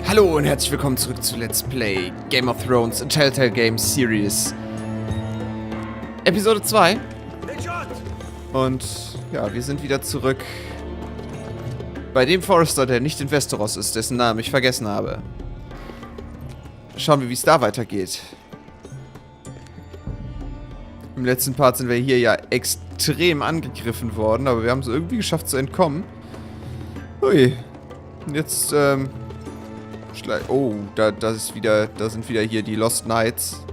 Hallo und herzlich willkommen zurück zu Let's Play Game of Thrones Telltale Games Series Episode 2. Und ja, wir sind wieder zurück bei dem Forrester, der nicht in Westeros ist, dessen Namen ich vergessen habe. Schauen wir, wie es da weitergeht. Im letzten Part sind wir hier ja extrem angegriffen worden, aber wir haben es irgendwie geschafft zu entkommen. Ui. Und jetzt, oh, da sind wieder hier die Lost Knights.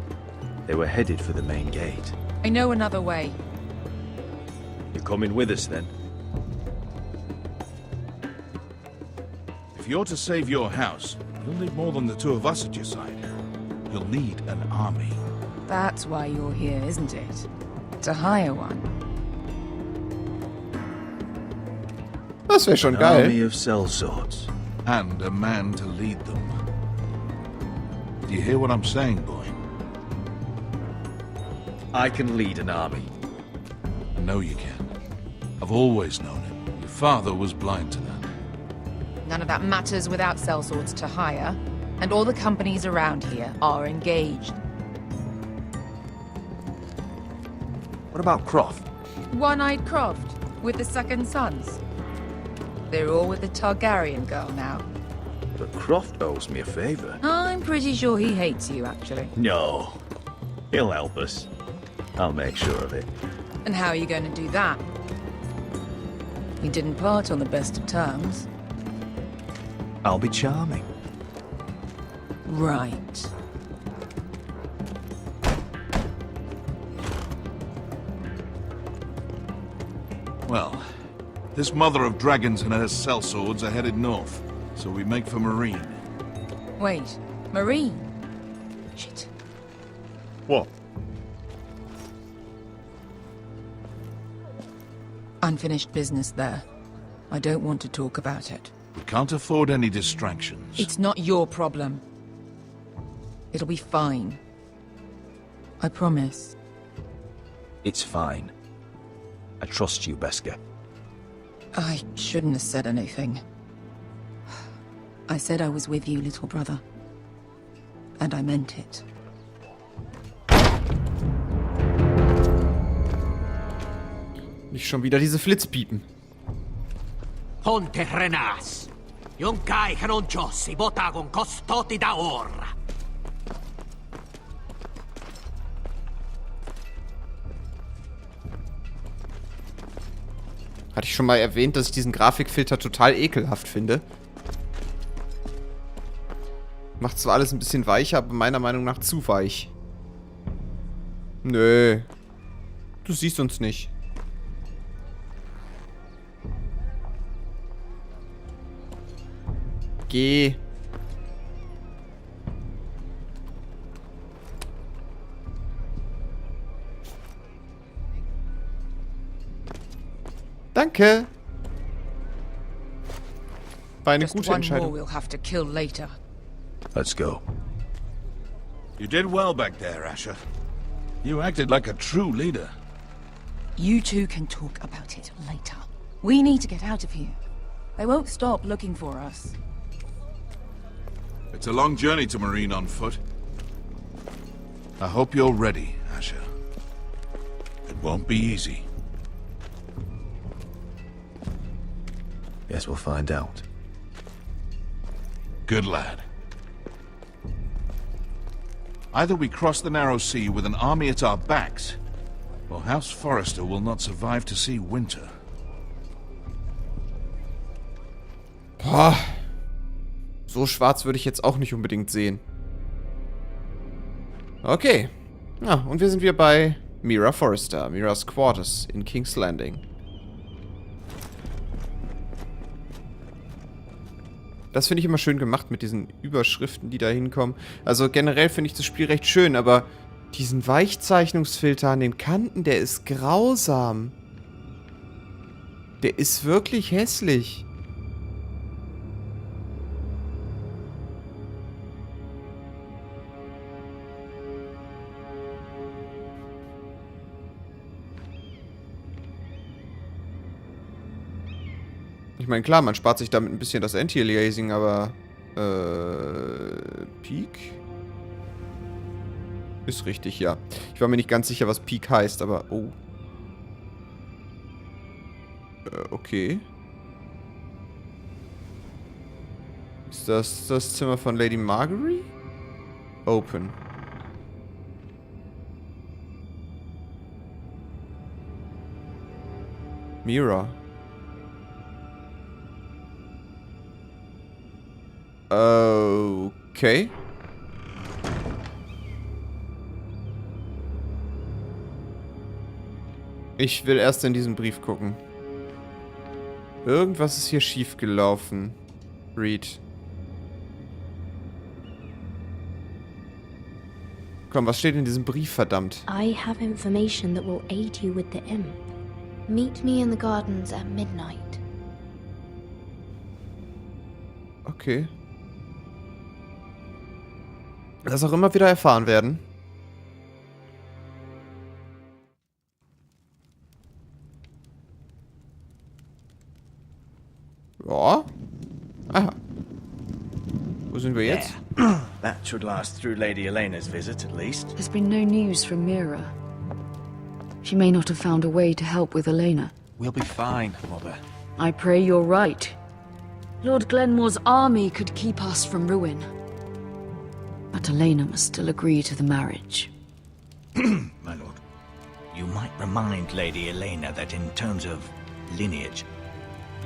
They were headed for the main gate. I know another way. You're coming with us then? If you're to save your house, you'll need more than the two of us at your side. You'll need an army. That's why you're here, isn't it? To hire one. Das wäre schon An geil. army of sellswords. And a man to lead them. Do you hear what I'm saying, boy? I can lead an army. I know you can. I've always known it. Your father was blind to that. None of that matters without sellswords to hire, and all the companies around here are engaged. What about Croft? One-eyed Croft, with the second sons. They're all with the Targaryen girl now. But Croft owes me a favor. I'm pretty sure he hates you, actually. No. He'll help us. I'll make sure of it. And how are you going to do that? We didn't part on the best of terms. I'll be charming. Right. Well, this mother of dragons and her sellswords are headed north, so we make for Marine. Wait, Marine? Shit. What? Unfinished business there. I don't want to talk about it. We can't afford any distractions. It's not your problem. It'll be fine. I promise. It's fine. I trust you, Beskar. I shouldn't have said anything. I said I was with you, little brother. And I meant it. Nicht schon wieder diese Flitzpiepen. Ponte Renas. Yonkai Hronchos, Botagon Costoti da Orra. Hatte ich schon mal erwähnt, dass ich diesen Grafikfilter total ekelhaft finde. Macht zwar alles ein bisschen weicher, aber meiner Meinung nach zu weich. Nö. Du siehst uns nicht. Geh. Danke. War eine Just gute one more Entscheidung. we'll have to kill later. Let's go. You did well back there, Asher. You acted like a true leader. You two can talk about it later. We need to get out of here. They won't stop looking for us. It's a long journey to Marine on foot. I hope you're ready, Asher. It won't be easy. Guess we'll find out. Good lad. Either we cross the narrow sea with an army at our backs, or Haus Forrester will not survive to see winter. Boah. So schwarz würde ich jetzt auch nicht unbedingt sehen. Okay. Ja, und wir sind wieder bei Mira Forrester. Mira's Quarters in King's Landing. Das finde ich immer schön gemacht mit diesen Überschriften, die da hinkommen. Also generell finde ich das Spiel recht schön, aber diesen Weichzeichnungsfilter an den Kanten, der ist grausam. Der ist wirklich hässlich. Ich meine, klar, man spart sich damit ein bisschen das Anti-Aliasing, aber Peak? Ist richtig, ja. Ich war mir nicht ganz sicher, was Peak heißt, aber... Oh. Okay. Ist das das Zimmer von Lady Margery? Open. Mira. Okay. Ich will erst in diesen Brief gucken. Irgendwas ist hier schief gelaufen. Read. Komm, was steht in diesem Brief, verdammt? I have information that will aid you with the imp. Meet me in the gardens at midnight. Okay. Das auch immer wieder erfahren werden. Ja. Aha. Wo sind wir jetzt? That should last through Lady Elena's visit, at least. There's been no news from Mira. She may not have found a way to help with Elena. We'll be fine, Mother. I pray you're right. Lord Glenmore's army could keep us from ruin. But Elena must still agree to the marriage. My lord, you might remind Lady Elena that in terms of lineage,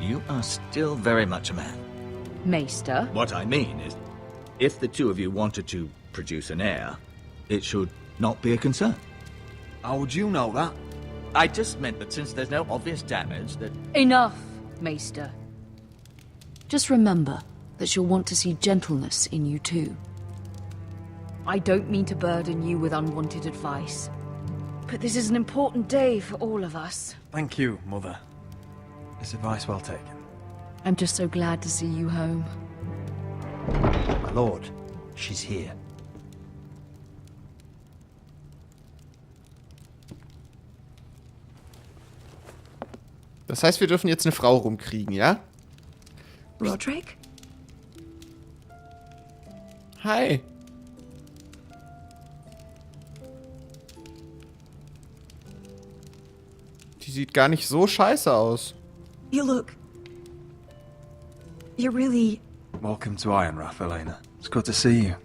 you are still very much a man. Maester? What I mean is, if the two of you wanted to produce an heir, it should not be a concern. How would you know that? I just meant that since there's no obvious damage, that... Enough, Maester. Just remember that she'll want to see gentleness in you too. I don't mean to burden you with unwanted advice, but this is an important day for all of us. Thank you, Mother. It's advice well taken. I'm just so glad to see you home. My lord, she's here. Das heißt, wir dürfen jetzt eine Frau rumkriegen, ja? Rodrik? Hi. Die sieht gar nicht so scheiße aus. You look... You're really... Welcome to Ironrath, Elena. It's good to see you.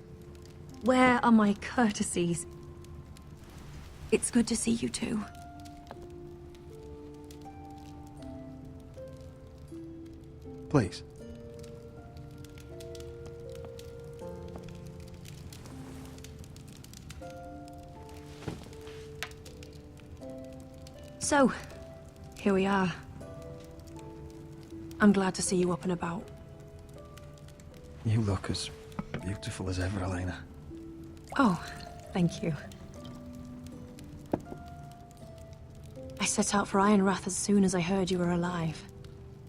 Where are my courtesies? It's good to see you too. Please. So, here we are. I'm glad to see you up and about. You look as beautiful as ever, Elena. Oh, thank you. I set out for Ironrath as soon as I heard you were alive.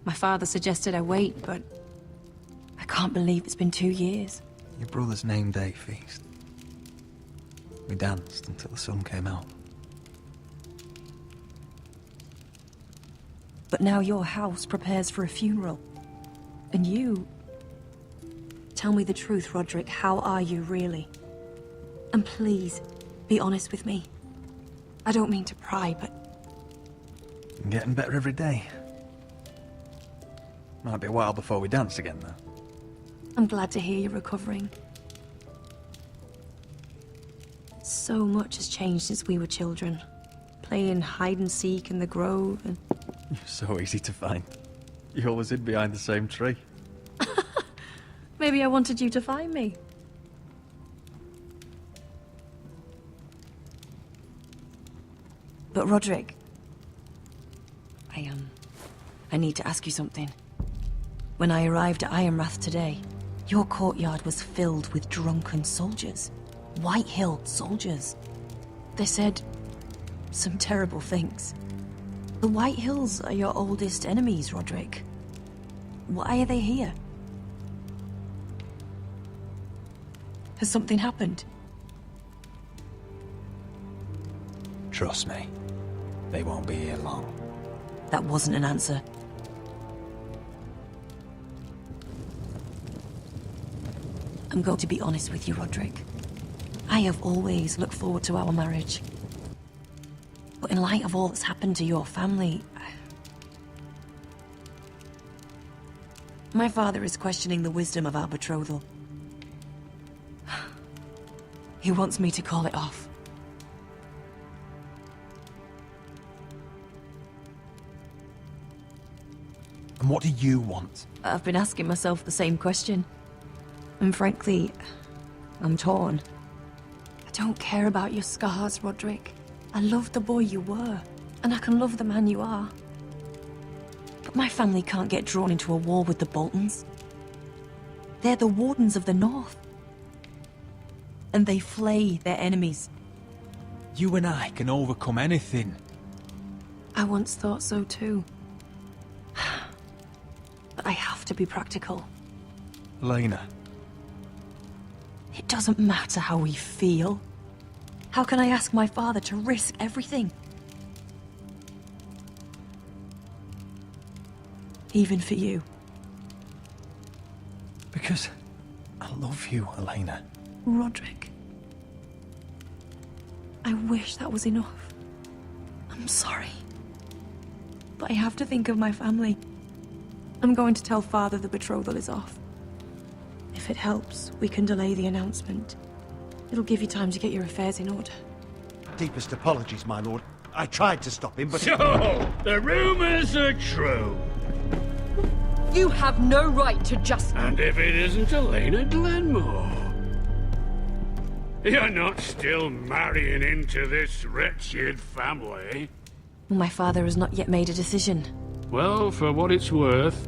My father suggested I wait, but I can't believe it's been 2 years. Your brother's name day feast. We danced until the sun came out. But now your house prepares for a funeral. And you... Tell me the truth, Rodrik. How are you, really? And please, be honest with me. I don't mean to pry, but... I'm getting better every day. Might be a while before we dance again, though. I'm glad to hear you're recovering. So much has changed since we were children. Playing hide and seek in the grove and... You're so easy to find. You always hid behind the same tree. Maybe I wanted you to find me. But Rodrik... I need to ask you something. When I arrived at Ironrath today, your courtyard was filled with drunken soldiers. White-hilled soldiers. They said some terrible things. The White Hills are your oldest enemies, Rodrik. Why are they here? Has something happened? Trust me, they won't be here long. That wasn't an answer. I'm going to be honest with you, Rodrik. I have always looked forward to our marriage. But in light of all that's happened to your family, my father is questioning the wisdom of our betrothal. He wants me to call it off. And what do you want? I've been asking myself the same question. And frankly, I'm torn. I don't care about your scars, Rodrik. I love the boy you were, and I can love the man you are. But my family can't get drawn into a war with the Boltons. They're the Wardens of the North. And they flay their enemies. You and I can overcome anything. I once thought so too. But I have to be practical. Elena. It doesn't matter how we feel. How can I ask my father to risk everything? Even for you. Because I love you, Elena. Rodrik. I wish that was enough. I'm sorry. But I have to think of my family. I'm going to tell Father the betrothal is off. If it helps, we can delay the announcement. It'll give you time to get your affairs in order. Deepest apologies, my lord. I tried to stop him, but... So, the rumors are true. You have no right to just... And if it isn't Elena Glenmore? You're not still marrying into this wretched family? My father has not yet made a decision. Well, for what it's worth,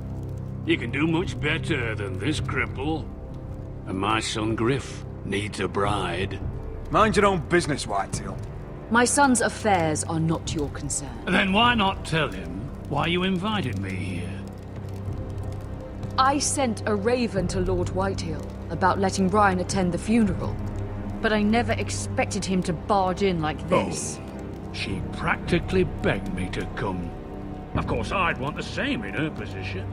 you can do much better than this cripple. And my son Griff needs a bride. Mind your own business, Whitetail. My son's affairs are not your concern. Then why not tell him why you invited me here? I sent a raven to Lord Whitehill about letting Ryan attend the funeral. But I never expected him to barge in like this. Oh, she practically begged me to come. Of course, I'd want the same in her position.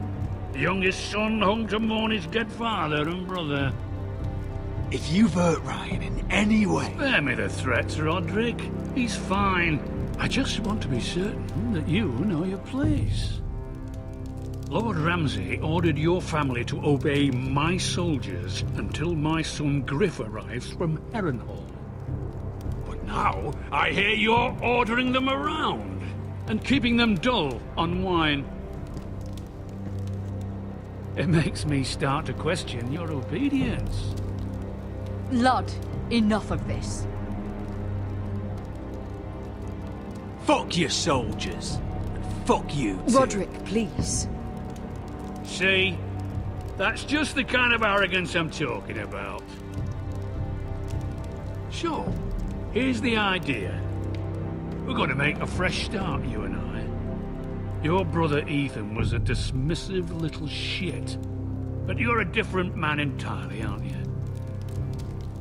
The youngest son hung to mourn his dead father and brother. If you've hurt Ryan in any way... Spare me the threats, Rodrik. He's fine. I just want to be certain that you know your place. Lord Ramsay ordered your family to obey my soldiers until my son Griff arrives from Harrenhal. But now, I hear you're ordering them around and keeping them dull on wine. It makes me start to question your obedience. Lud, enough of this. Fuck your soldiers. And fuck you too. Rodrik, please. See? That's just the kind of arrogance I'm talking about. So, here's the idea. We're going to make a fresh start, you and I. Your brother Ethan was a dismissive little shit. But you're a different man entirely, aren't you?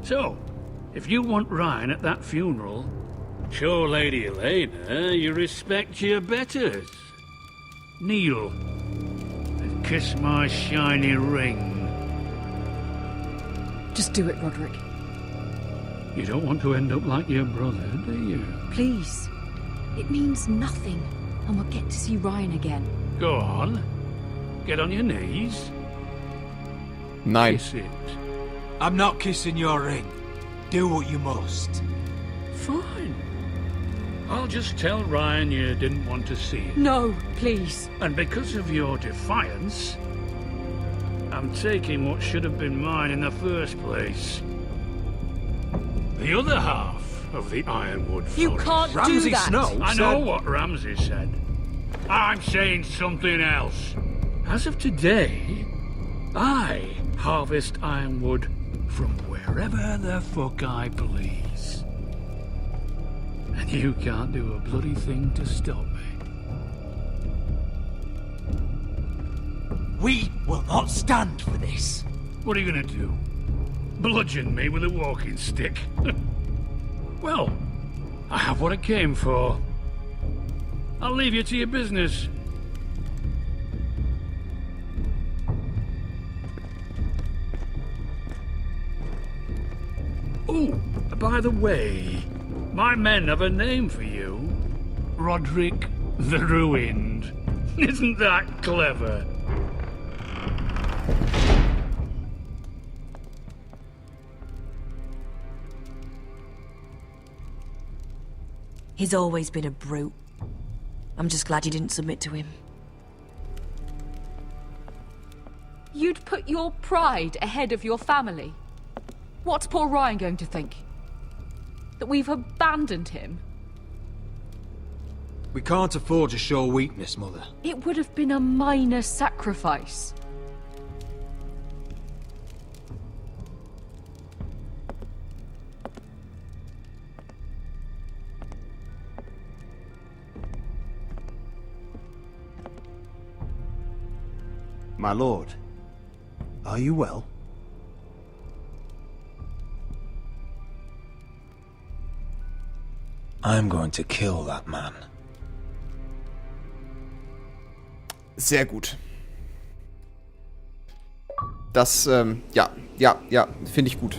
So, if you want Ryan at that funeral, show Lady Elena you respect your betters. Kneel. Kiss my shiny ring. Just do it, Rodrik. You don't want to end up like your brother, do you? Please. It means nothing, and we'll get to see Ryan again. Go on. Get on your knees. Nein. Kiss it. I'm not kissing your ring. Do what you must. Fine. I'll just tell Ryan you didn't want to see him. No, please. And because of your defiance, I'm taking what should have been mine in the first place. The other half of the Ironwood Forest. You can't Ramsay do that. Snow I know said... what Ramsay said. I'm saying something else. As of today, I harvest ironwood from wherever the fuck I please. And you can't do a bloody thing to stop me. We will not stand for this. What are you gonna do? Bludgeon me with a walking stick? Well, I have what I came for. I'll leave you to your business. Oh, by the way, my men have a name for you. Rodrik the Ruined. Isn't that clever? He's always been a brute. I'm just glad you didn't submit to him. You'd put your pride ahead of your family. What's poor Ryan going to think? That we've abandoned him? We can't afford to show weakness, Mother. It would have been a minor sacrifice. My lord, are you well? I'm going to kill that man. Sehr gut. Das, ja, finde ich gut.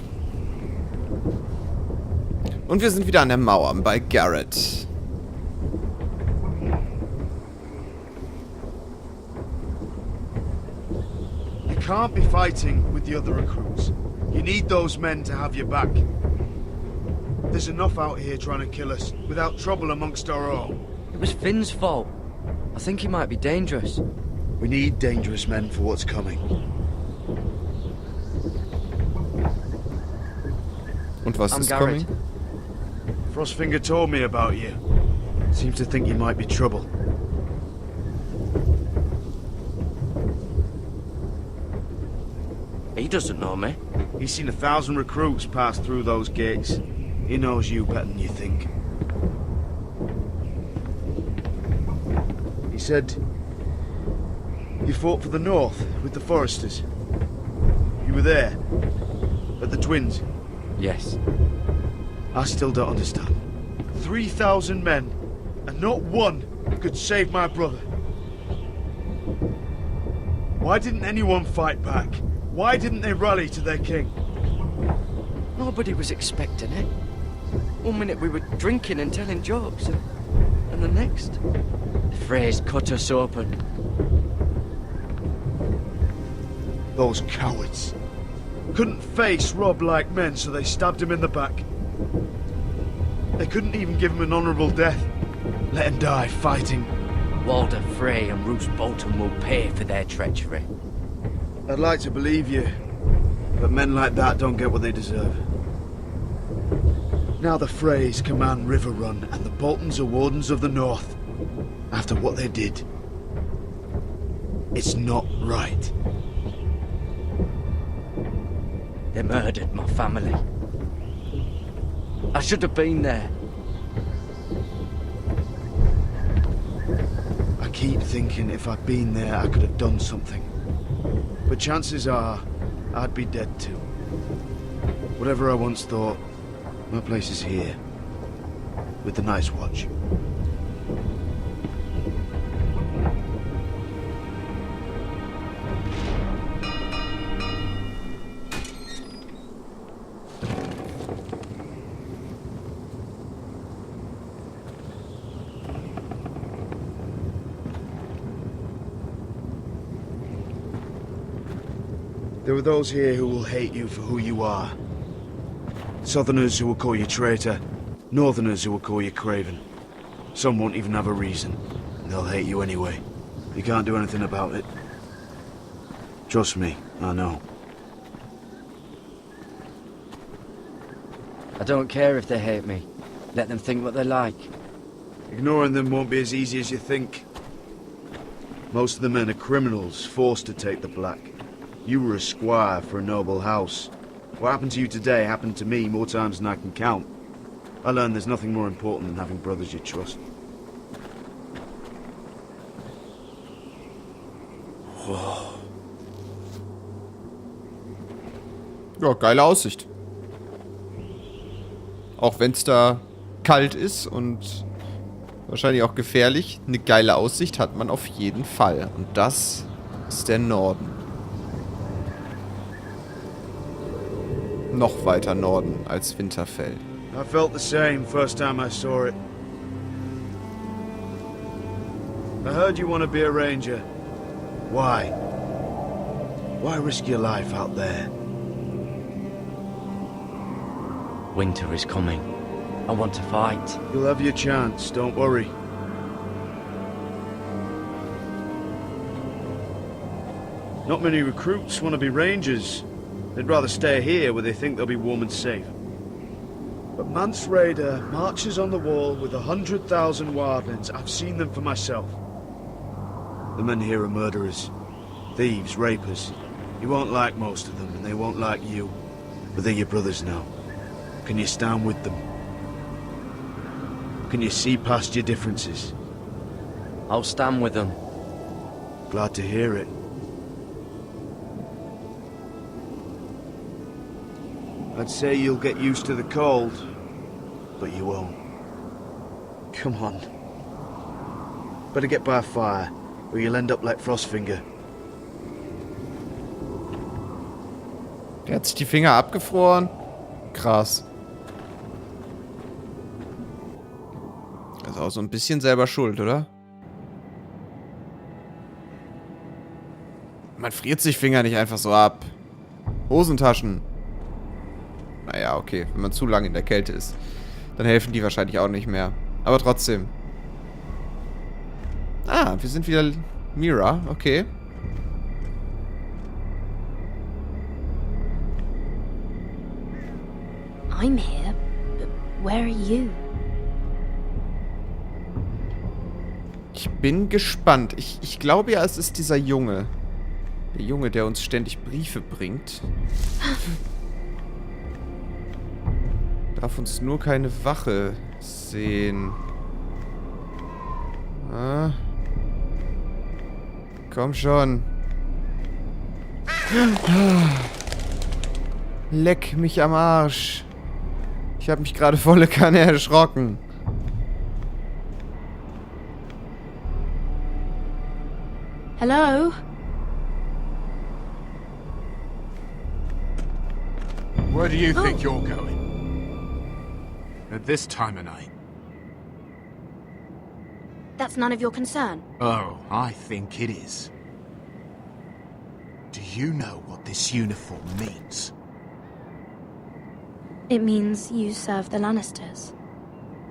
Und wir sind wieder an der Mauer bei Garrett. You can't be fighting with the other recruits. You need those men to have your back. There's enough out here trying to kill us, without trouble amongst our own. It was Finn's fault. I think he might be dangerous. We need dangerous men for what's coming. Und was ist Garrett. coming? Frostfinger told me about you. Seems to think you might be trouble. He doesn't know me. He's seen 1,000 recruits pass through those gates. He knows you better than you think. He said you fought for the North with the Forresters. You were there, at the Twins. Yes. I still don't understand. 3,000 men, and not one could save my brother. Why didn't anyone fight back? Why didn't they rally to their king? Nobody was expecting it. 1 minute we were drinking and telling jokes, and the next, the phrase cut us open. Those cowards. Couldn't face Rob like men, so they stabbed him in the back. They couldn't even give him an honourable death. Let him die fighting. Walder Frey and Roose Bolton will pay for their treachery. I'd like to believe you, but men like that don't get what they deserve. Now the Freys command River Run, and the Boltons are Wardens of the North. After what they did, it's not right. They murdered my family. I should have been there. I keep thinking if I'd been there, I could have done something. But chances are, I'd be dead too. Whatever I once thought, my place is here, with the Night's Watch. There are those here who will hate you for who you are. Southerners who will call you traitor, Northerners who will call you craven. Some won't even have a reason. They'll hate you anyway. You can't do anything about it. Trust me, I know. I don't care if they hate me. Let them think what they like. Ignoring them won't be as easy as you think. Most of the men are criminals, forced to take the black. You were a squire for a noble house. What happened to you today happened to me more times than I can count. I learned there's nothing more important than having brothers you trust. Ja, geile Aussicht. Auch wenn es da kalt ist und wahrscheinlich auch gefährlich, eine geile Aussicht hat man auf jeden Fall. Und das ist der Norden. noch weiter Norden als Winterfell. I felt the same first time I saw it. I heard you want to be a ranger. Why? Why risk your life out there? Winter is coming. I want to fight. You'll have your chance, don't worry. Not many recruits want to be rangers. They'd rather stay here where they think they'll be warm and safe. But Mance Raider marches on the wall with 100,000 wildlings. I've seen them for myself. The men here are murderers, thieves, rapers. You won't like most of them, and they won't like you. But they're your brothers now. Can you stand with them? Can you see past your differences? I'll stand with them. Glad to hear it. I'd say you'll get used to the cold, but you won't. Come on. Better get by a fire, or you'll end up like Frostfinger. Der hat sich die Finger abgefroren. Krass. Das ist auch so ein bisschen selber schuld, oder? Man friert sich Finger nicht einfach so ab. Hosentaschen. Naja, okay. Wenn man zu lange in der Kälte ist, dann helfen die wahrscheinlich auch nicht mehr. Aber trotzdem. Ah, wir sind wieder Mira. Okay. I'm here, but where are you? Ich bin gespannt. Ich glaube ja, es ist dieser Junge. Der Junge, der uns ständig Briefe bringt. Darf uns nur keine Wache sehen. Ah. Komm schon. Leck mich am Arsch. Ich habe mich gerade volle Kanne erschrocken. Hello? Where do you think you're going? At this time of night? That's none of your concern. Oh, I think it is. Do you know what this uniform means? It means you serve the Lannisters.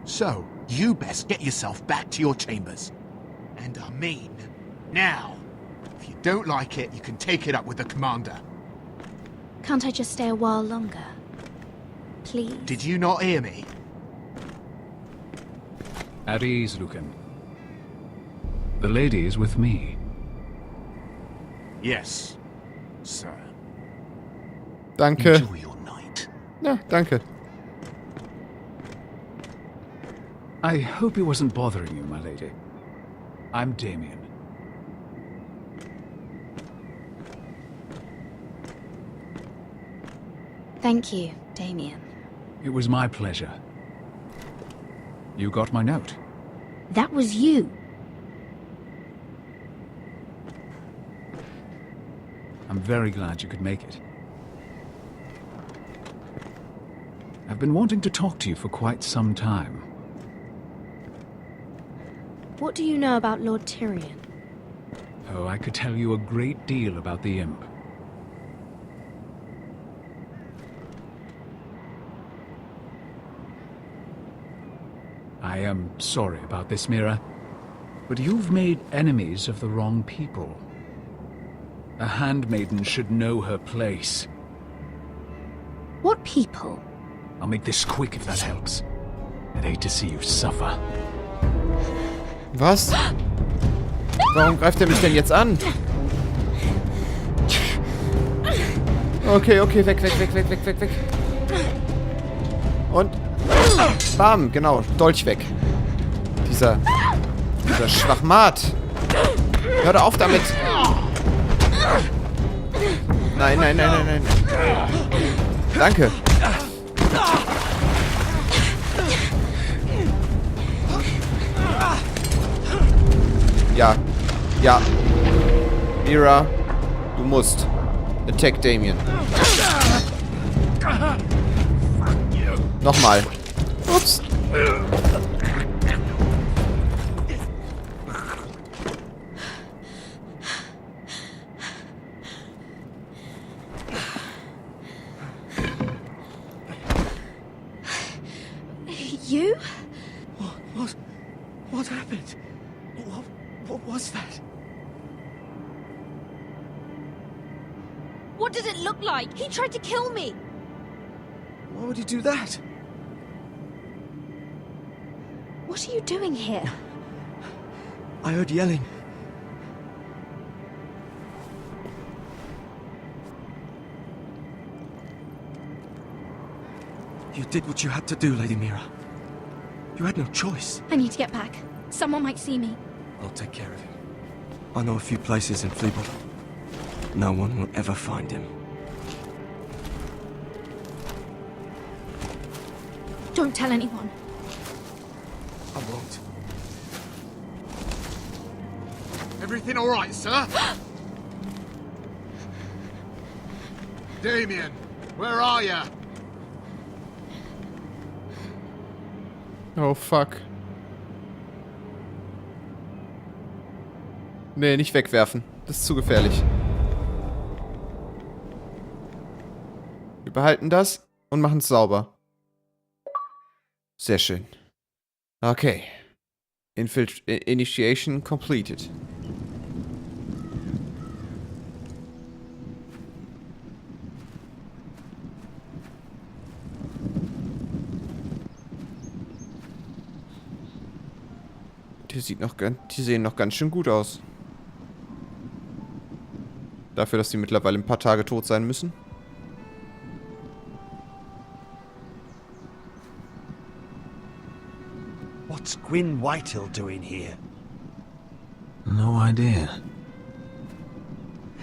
So, you best get yourself back to your chambers. And I mean, now. If you don't like it, you can take it up with the commander. Can't I just stay a while longer? Please. Did you not hear me? At ease, Lucan. The lady is with me. Yes, sir. Danke. Enjoy your night. Ja, danke. I hope he wasn't bothering you, my lady. I'm Damien. Thank you, Damien. It was my pleasure. You got my note. That was you. I'm very glad you could make it. I've been wanting to talk to you for quite some time. What do you know about Lord Tyrion? Oh, I could tell you a great deal about the imp. I am sorry about this, Mira, but you've made enemies of the wrong people. A handmaiden should know her place. What people? I'll make this quick if that helps. I'd hate to see you suffer. Was? Warum greift er mich denn jetzt an? Okay, okay, weg. Und... Bam, genau, Dolch weg. Dieser Schwachmat. Hör doch auf damit. Nein. Danke. Ja. Mira, du musst. Attack Damien. Nochmal. Ups. You? What happened? What was that? What did it look like? He tried to kill me. Why would he do that? What are you doing here? I heard yelling. You did what you had to do, Lady Mira. You had no choice. I need to get back. Someone might see me. I'll take care of him. I know a few places in Fleabot. No one will ever find him. Don't tell anyone. I won't. Everything all right, sir? Damien, where are you? Oh, fuck. Nee, nicht wegwerfen. Das ist zu gefährlich. Wir behalten das und machen es sauber. Sehr schön. Okay. Initiation completed. Die sehen noch ganz schön gut aus. Dafür, dass die mittlerweile ein paar Tage tot sein müssen. What's Gwyn Whitehill doing here? No idea.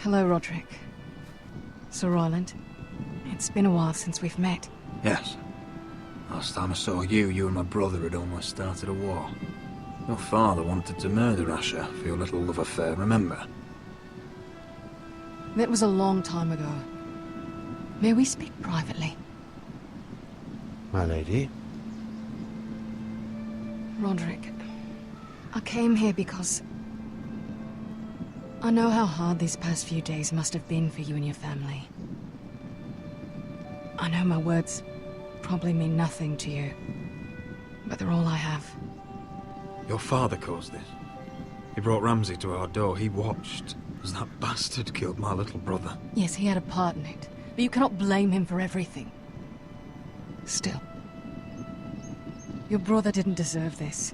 Hello, Rodrik. Sir Roland. It's been a while since we've met. Yes. Last time I saw you and my brother had almost started a war. Your father wanted to murder Asher for your little love affair, remember? That was a long time ago. May we speak privately? My lady? Rodrik, I came here because I know how hard these past few days must have been for you and your family. I know my words probably mean nothing to you, but they're all I have. Your father caused this. He brought Ramsay to our door. He watched as that bastard killed my little brother. Yes, he had a part in it, but you cannot blame him for everything. Still, your brother didn't deserve this.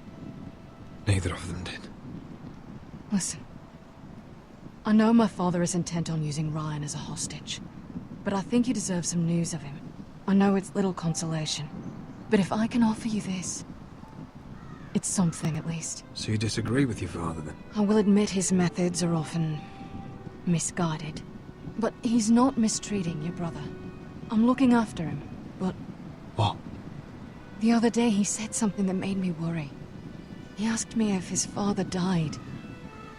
Neither of them did. Listen, I know my father is intent on using Ryan as a hostage, but I think you deserve some news of him. I know it's little consolation, but if I can offer you this, it's something at least. So you disagree with your father then? I will admit his methods are often misguided, but he's not mistreating your brother. I'm looking after him, but... What? The other day he said something that made me worry. He asked me if his father died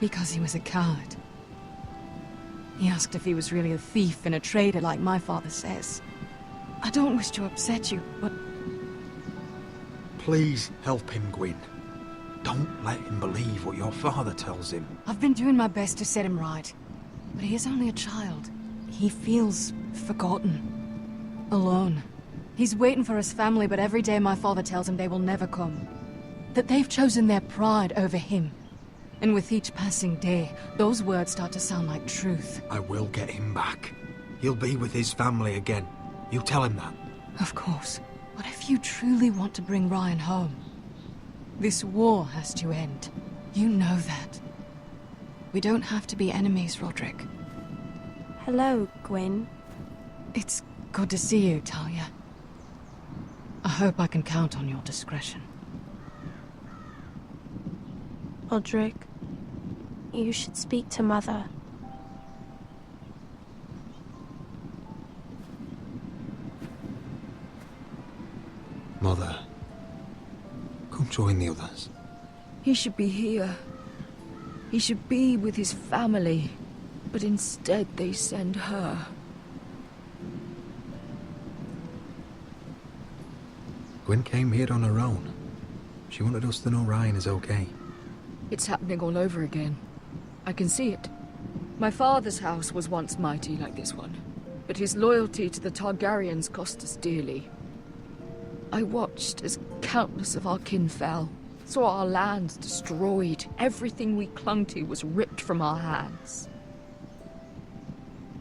because he was a coward. He asked if he was really a thief and a traitor like my father says. I don't wish to upset you, but... Please help him, Gwyn. Don't let him believe what your father tells him. I've been doing my best to set him right, but he is only a child. He feels forgotten, alone. He's waiting for his family, but every day my father tells him they will never come. That they've chosen their pride over him. And with each passing day, those words start to sound like truth. I will get him back. He'll be with his family again. You tell him that. Of course. But if you truly want to bring Ryan home, this war has to end. You know that. We don't have to be enemies, Rodrik. Hello, Gwyn. It's good to see you, Talia. I hope I can count on your discretion. Rodrik, you should speak to Mother. Mother, come join the others. He should be here. He should be with his family. But instead they send her. Gwen came here on her own. She wanted us to know Ryan is okay. It's happening all over again. I can see it. My father's house was once mighty like this one, but his loyalty to the Targaryens cost us dearly. I watched as countless of our kin fell, saw our lands destroyed, everything we clung to was ripped from our hands.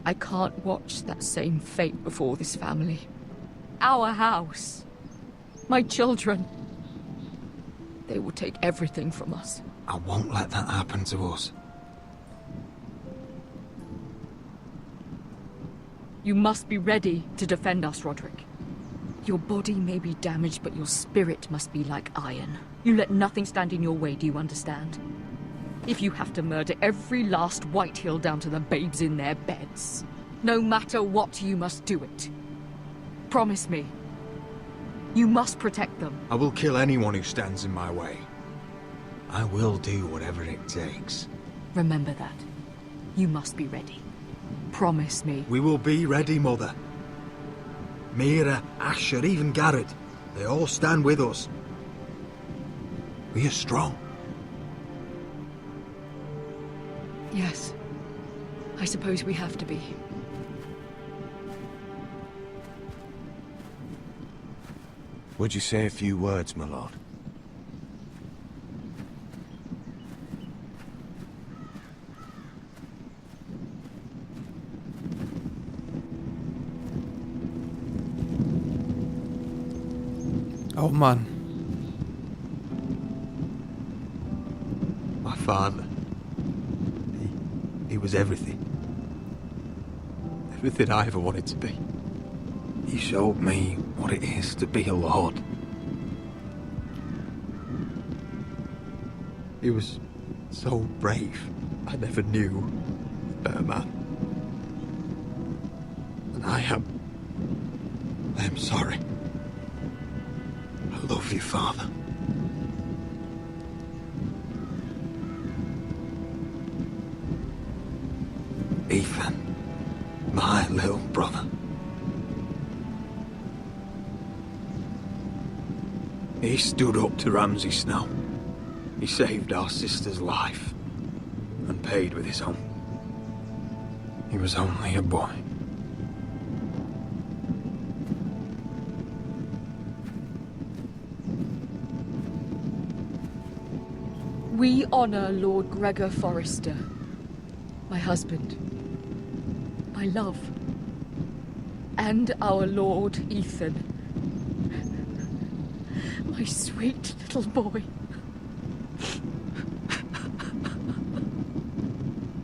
I can't watch that same fate before this family. Our house. My children. They will take everything from us. I won't let that happen to us. You must be ready to defend us, Rodrik. Your body may be damaged, but your spirit must be like iron. You let nothing stand in your way, do you understand? If you have to murder every last Whitehill down to the babes in their beds, no matter what, you must do it. Promise me. You must protect them. I will kill anyone who stands in my way. I will do whatever it takes. Remember that. You must be ready. Promise me. We will be ready, Mother. Mira, Asher, even Garrett. They all stand with us. We are strong. Yes. I suppose we have to be. Would you say a few words, my lord? Oh Mann. My father. He was everything. Everything I ever wanted to be. He showed me what it is to be a lord. He was so brave. I never knew a better man. And I am sorry. I love you, Father. Ethan, my little brother. He stood up to Ramsay Snow. He saved our sister's life and paid with his own. He was only a boy. We honor Lord Gregor Forrester, my husband, my love, and our Lord Ethan, my sweet little boy.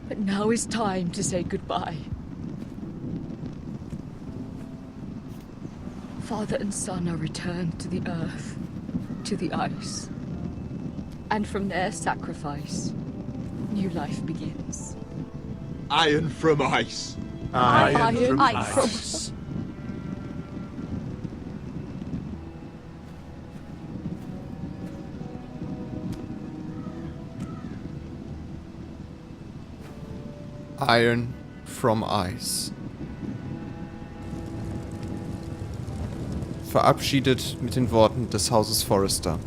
But now is time to say goodbye. Father and son are returned to the earth, to the ice. And from their sacrifice, new life begins. Iron from ice. Iron from ice. Iron from Ice. Verabschiedet mit den Worten des Hauses Forrester.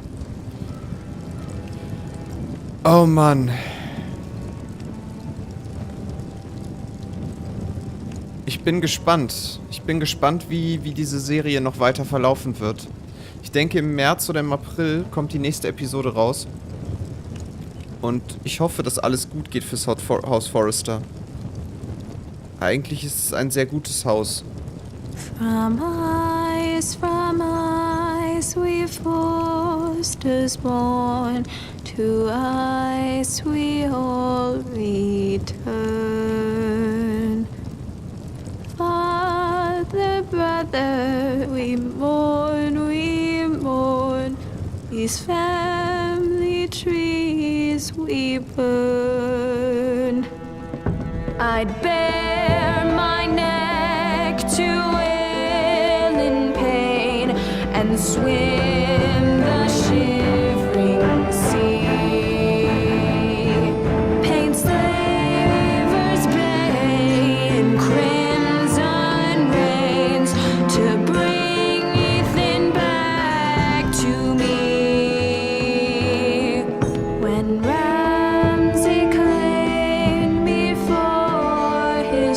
Oh Mann. Ich bin gespannt. Ich bin gespannt, wie diese Serie noch weiter verlaufen wird. Ich denke, im März oder im April kommt die nächste Episode raus. Und ich hoffe, dass alles gut geht fürs Haus Forrester. Eigentlich ist es ein sehr gutes Haus. From ice, we Forresters born. To ice we all return. Father, brother, we mourn. These family trees we burn. I'd bare my neck to wail in pain and swim the shivering sea. Paint slavers bay in crimson rains to bring Ethan back.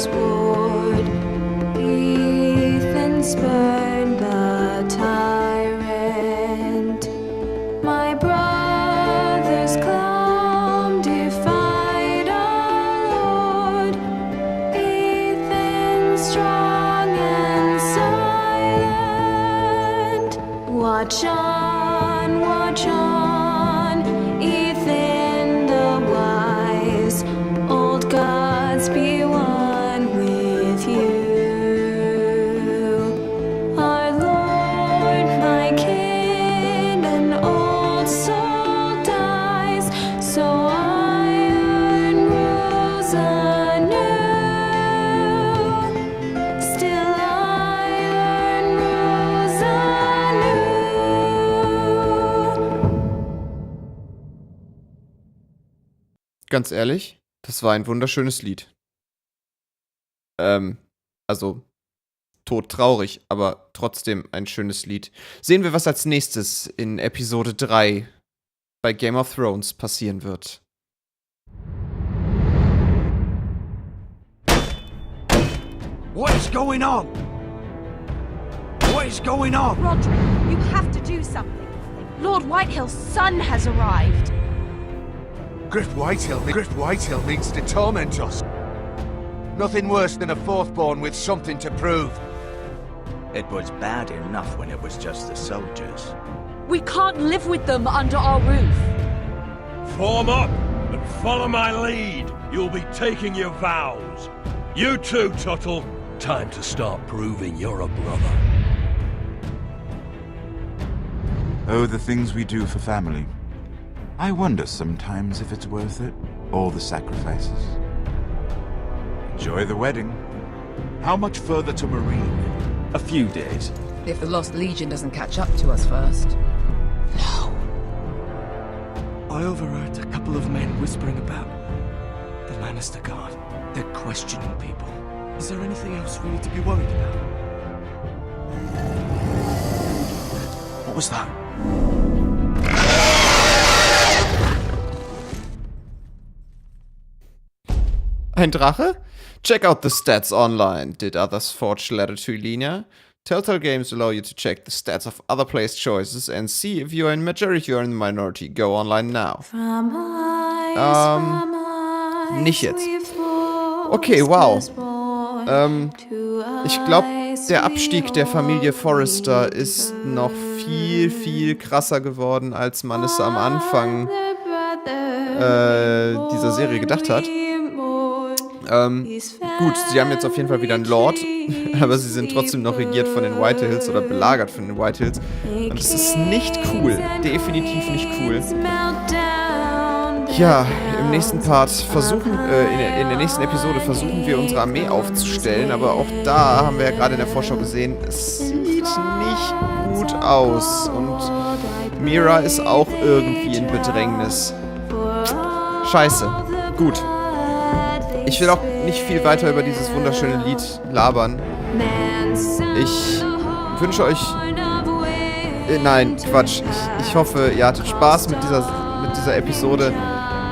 his ward. Ethan spurned the tyrant. My brother's clown defied our Lord. Ethan strong and silent. Watch on, Ethan the wise. Old gods be one with you. Our Lord, my King, an old soul dies, so iron rules anew. Still iron rules anew. Ganz ehrlich, das war ein wunderschönes Lied. Also todtraurig, aber trotzdem ein schönes Lied. Sehen wir, was als nächstes in Episode 3 bei Game of Thrones passieren wird. What is going on? What is going on? Rodrik, you have to do something. Lord Whitehill's son has arrived. Griff Whitehill needs to torment us. Nothing worse than a fourthborn with something to prove. It was bad enough when it was just the soldiers. We can't live with them under our roof. Form up and follow my lead. You'll be taking your vows. You too, Tuttle. Time to start proving you're a brother. Oh, the things we do for family. I wonder sometimes if it's worth it, all the sacrifices. Enjoy the wedding. How much further to Marine? A few days. If the Lost Legion doesn't catch up to us first. I overheard a couple of men whispering about the Lannister Guard. They're questioning people. Is there anything else we need to be worried about? What was that? Ein Drache? Check out the stats online. Did others forge letter to Elena? Telltale Games allow you to check the stats of other players' choices and see if you're in majority or in the minority. Go online now. Nicht jetzt. Okay, wow. Ich glaube, der Abstieg der Familie Forrester ist noch viel, viel krasser geworden, als man es am Anfang dieser Serie gedacht hat. Gut, sie haben jetzt auf jeden Fall wieder einen Lord, aber sie sind trotzdem noch regiert von den Whitehills oder belagert von den Whitehills. Und es ist nicht cool, definitiv nicht cool. Ja, im nächsten Part in der nächsten Episode versuchen wir unsere Armee aufzustellen, aber auch da haben wir ja gerade in der Vorschau gesehen, es sieht nicht gut aus und Mira ist auch irgendwie in Bedrängnis. Scheiße. Gut. Ich will auch nicht viel weiter über dieses wunderschöne Lied labern. Ich wünsche euch... nein, Quatsch. Ich hoffe, ihr hattet Spaß mit dieser Episode.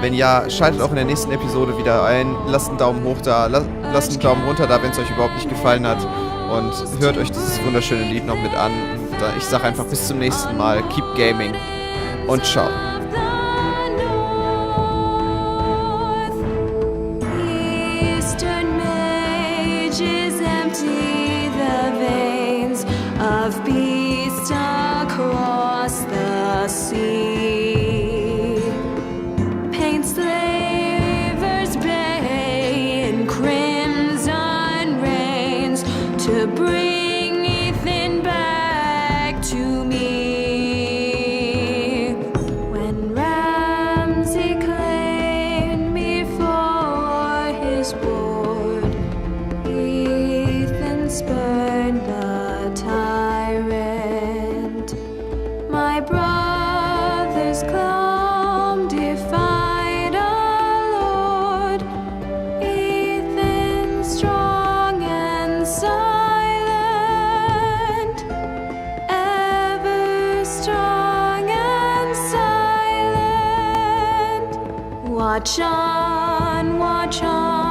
Wenn ja, schaltet auch in der nächsten Episode wieder ein. Lasst einen Daumen hoch da, lasst einen Daumen runter da, wenn es euch überhaupt nicht gefallen hat. Und hört euch dieses wunderschöne Lied noch mit an. Und ich sage einfach bis zum nächsten Mal. Keep gaming. Und ciao. Of beasts across the sea, paint slavers bay in crimson rains to bring Ethan back to me. When Ramsay claimed me for his ward, Ethan spurned the tyrant. My brother's clown defied our Lord. Ethan strong and silent, ever strong and silent. Watch on, watch on.